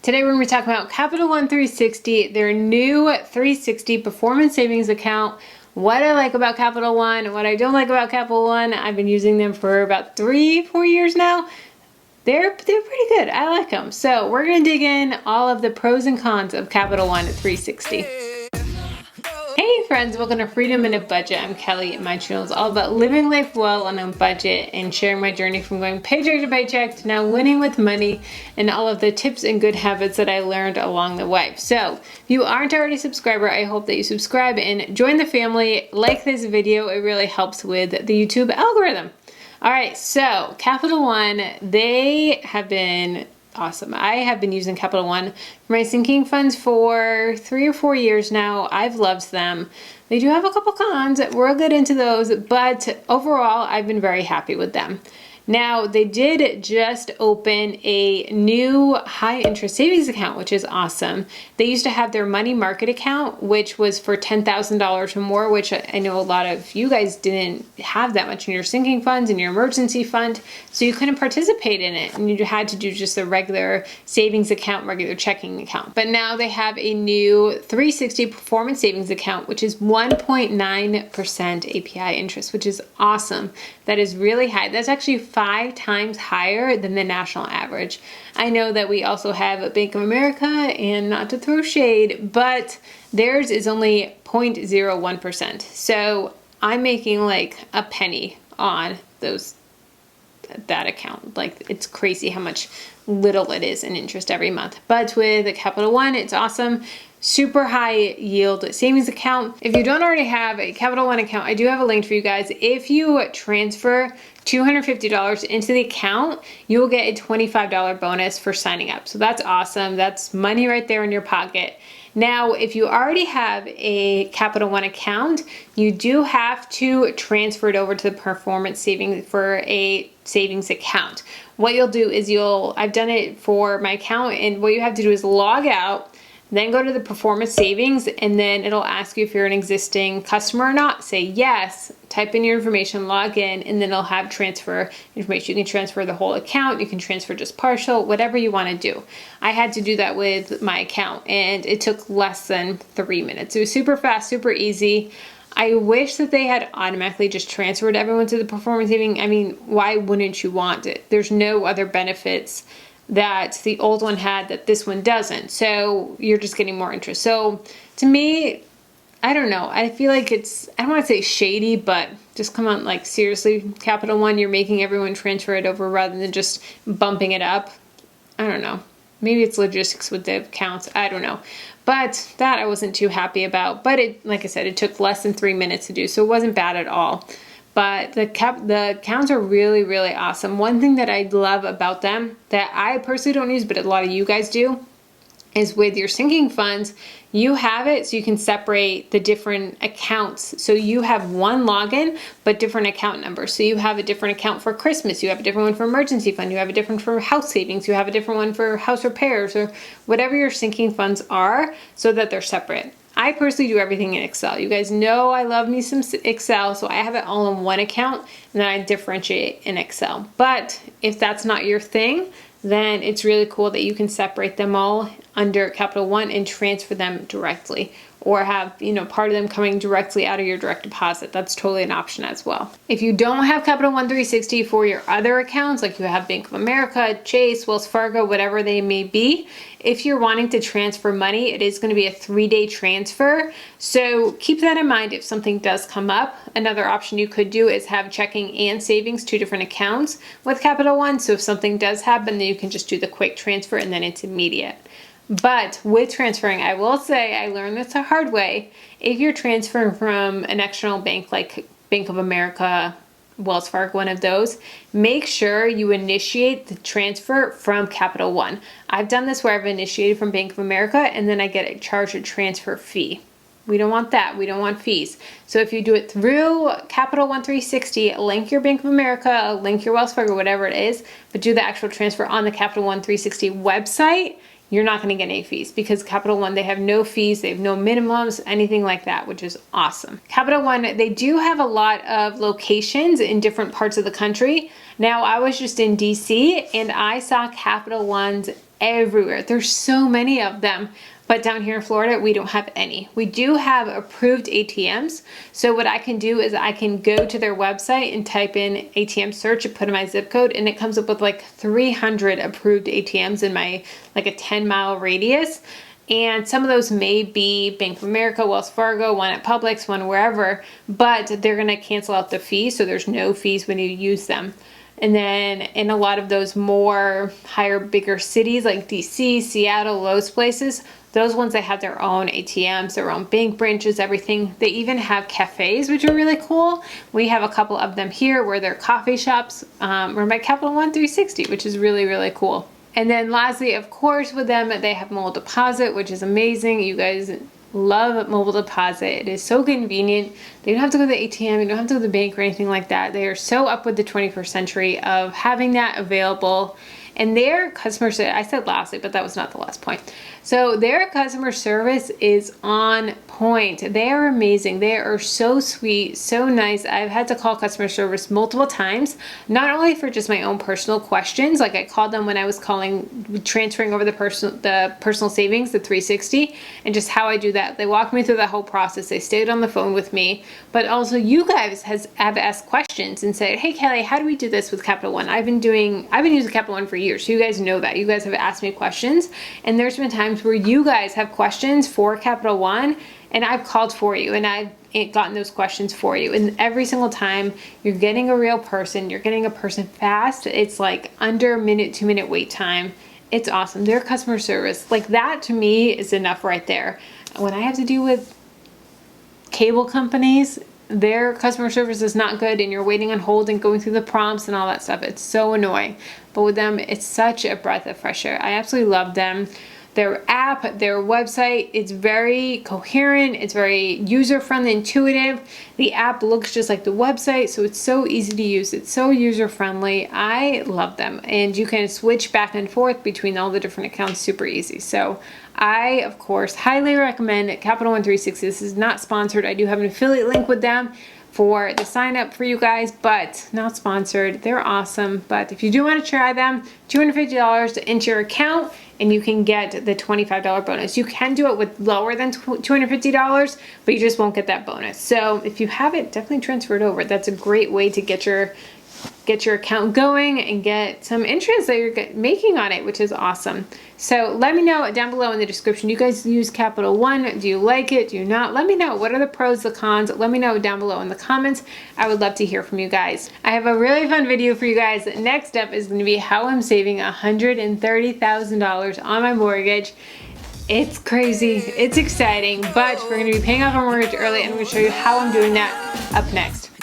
Today we're going to be talking about Capital One 360, their new 360 performance savings account. What I like about Capital One, what I don't like about Capital One. I've been using them for about 3-4 years now. They're pretty good. I like them. So we're going to dig in all of the pros and cons of Capital One 360. Hey friends, welcome to Freedom in a Budget. I'm Kelly and my channel is all about living life well on a budget and sharing my journey from going paycheck to paycheck to now winning with money and all of the tips and good habits that I learned along the way. So if you aren't already a subscriber, I hope that you subscribe and join the family. Like this video, it really helps with the YouTube algorithm. All right, so Capital One, they have been awesome. I have been using Capital One for my sinking funds for 3 or 4 years now. I've loved them. They do have a couple cons. We'll get into those, but overall, I've been very happy with them. Now, they did just open a new high interest savings account, which is awesome. They used to have their money market account, which was for $10,000 or more, which I know a lot of you guys didn't have that much in your sinking funds and your emergency fund, so you couldn't participate in it, and you had to do just a regular savings account, regular checking account. But now they have a new 360 performance savings account, which is 1.9% API interest, which is awesome. That is really high. That's actually 5 times higher than the national average. I know that we also have Bank of America, and not to throw shade, but theirs is only 0.01%. So I'm making like a penny on that account. Like, it's crazy how much little it is in interest every month. But with Capital One, it's awesome. Super high yield savings account. If you don't already have a Capital One account, I do have a link for you guys. If you transfer $250 into the account, you will get a $25 bonus for signing up. So that's awesome. That's money right there in your pocket. Now, if you already have a Capital One account, you do have to transfer it over to the performance savings for a savings account. What you'll do is I've done it for my account, and what you have to do is log out, then go to the performance savings, and then it'll ask you if you're an existing customer or not. Say yes, type in your information, log in, and then it'll have transfer information. You can transfer the whole account, you can transfer just partial, whatever you want to do. I had to do that with my account, and it took less than 3 minutes. It was super fast, super easy. I wish that they had automatically just transferred everyone to the performance saving. I mean, why wouldn't you want it? There's no other benefits that the old one had that this one doesn't. So you're just getting more interest. So to me, I don't know. I feel like I don't want to say shady, but just come on, like, seriously, Capital One, you're making everyone transfer it over rather than just bumping it up. I don't know. Maybe it's logistics with the accounts. I don't know. But that I wasn't too happy about. But like I said, it took less than 3 minutes to do, so it wasn't bad at all. But the accounts are really, really awesome. One thing that I love about them that I personally don't use, but a lot of you guys do, is with your sinking funds, you have it so you can separate the different accounts. So you have one login, but different account numbers. So you have a different account for Christmas, you have a different one for emergency fund, you have a different for house savings, you have a different one for house repairs, or whatever your sinking funds are, so that they're separate. I personally do everything in Excel. You guys know I love me some Excel, so I have it all in one account, and then I differentiate in Excel. But if that's not your thing, then it's really cool that you can separate them all under Capital One and transfer them directly, or have, part of them coming directly out of your direct deposit. That's totally an option as well. If you don't have Capital One 360 for your other accounts, like you have Bank of America, Chase, Wells Fargo, whatever they may be, if you're wanting to transfer money, it is going to be a 3-day transfer. So keep that in mind if something does come up. Another option you could do is have checking and savings, 2 different accounts with Capital One. So if something does happen, then you can just do the quick transfer and then it's immediate. But with transferring, I will say, I learned this the hard way. If you're transferring from an external bank like Bank of America, Wells Fargo, one of those, make sure you initiate the transfer from Capital One. I've done this where I've initiated from Bank of America and then I get charged a transfer fee. We don't want that. We don't want fees. So if you do it through Capital One 360, link your Bank of America, link your Wells Fargo, whatever it is, but do the actual transfer on the Capital One 360 website, you're not going to get any fees, because Capital One, they have no fees, they have no minimums, anything like that, which is awesome. Capital One, they do have a lot of locations in different parts of the country. Now, I was just in DC and I saw Capital One's everywhere. There's so many of them. But down here in Florida, we don't have any. We do have approved ATMs. So what I can do is I can go to their website and type in ATM search and put in my zip code, and it comes up with like 300 approved ATMs in my like a 10-mile radius. And some of those may be Bank of America, Wells Fargo, one at Publix, one wherever, but they're gonna cancel out the fee, so there's no fees when you use them. And then in a lot of those more higher, bigger cities like DC, Seattle, those places, those ones, they have their own ATMs, their own bank branches, everything. They even have cafes, which are really cool. We have a couple of them here where they're coffee shops run by Capital One 360, which is really, really cool. And then lastly, of course, with them, they have mobile deposit, which is amazing. You guys love mobile deposit. It is so convenient. They don't have to go to the ATM, you don't have to go to the bank or anything like that. They are so up with the 21st century of having that available. And their customer service, I said lastly, but that was not the last point. So their customer service is on point. They are amazing. They are so sweet, so nice. I've had to call customer service multiple times, not only for just my own personal questions, like I called them when I was transferring over the personal savings, the 360, and just how I do that. They walked me through the whole process. They stayed on the phone with me, but also you guys have asked questions and said, hey Kelly, how do we do this with Capital One? I've been using Capital One for years. So you guys know that. You guys have asked me questions, and there's been times where you guys have questions for Capital One, and I've called for you and I've gotten those questions for you. And every single time you're getting a real person, you're getting a person fast. It's like under a minute, 2-minute wait time. It's awesome. Their customer service, like that to me is enough right there. When I have to deal with cable companies, their customer service is not good and you're waiting on hold and going through the prompts and all that stuff. It's so annoying. But with them, it's such a breath of fresh air. I absolutely love them. Their app, their website, it's very coherent, it's very user-friendly, intuitive. The app looks just like the website, so it's so easy to use. It's so user-friendly. I love them. And you can switch back and forth between all the different accounts super easy. So I, of course, highly recommend Capital One 360. This is not sponsored. I do have an affiliate link with them for the sign up for you guys, but not sponsored. They're awesome. But if you do want to try them, $250 to enter your account, and you can get the $25 bonus. You can do it with lower than $250, but you just won't get that bonus. So if you have it, definitely transfer it over. That's a great way to get your account going and get some interest that you're making on it, which is awesome. So let me know down below in the description. You guys use Capital One? Do you like it? Do you not? Let me know. What are the pros, the cons? Let me know down below in the comments. I would love to hear from you guys. I have a really fun video for you guys. Next up is going to be how I'm saving $130,000 on my mortgage. It's crazy. It's exciting, but we're going to be paying off our mortgage early, and I'm going to show you how I'm doing that up next.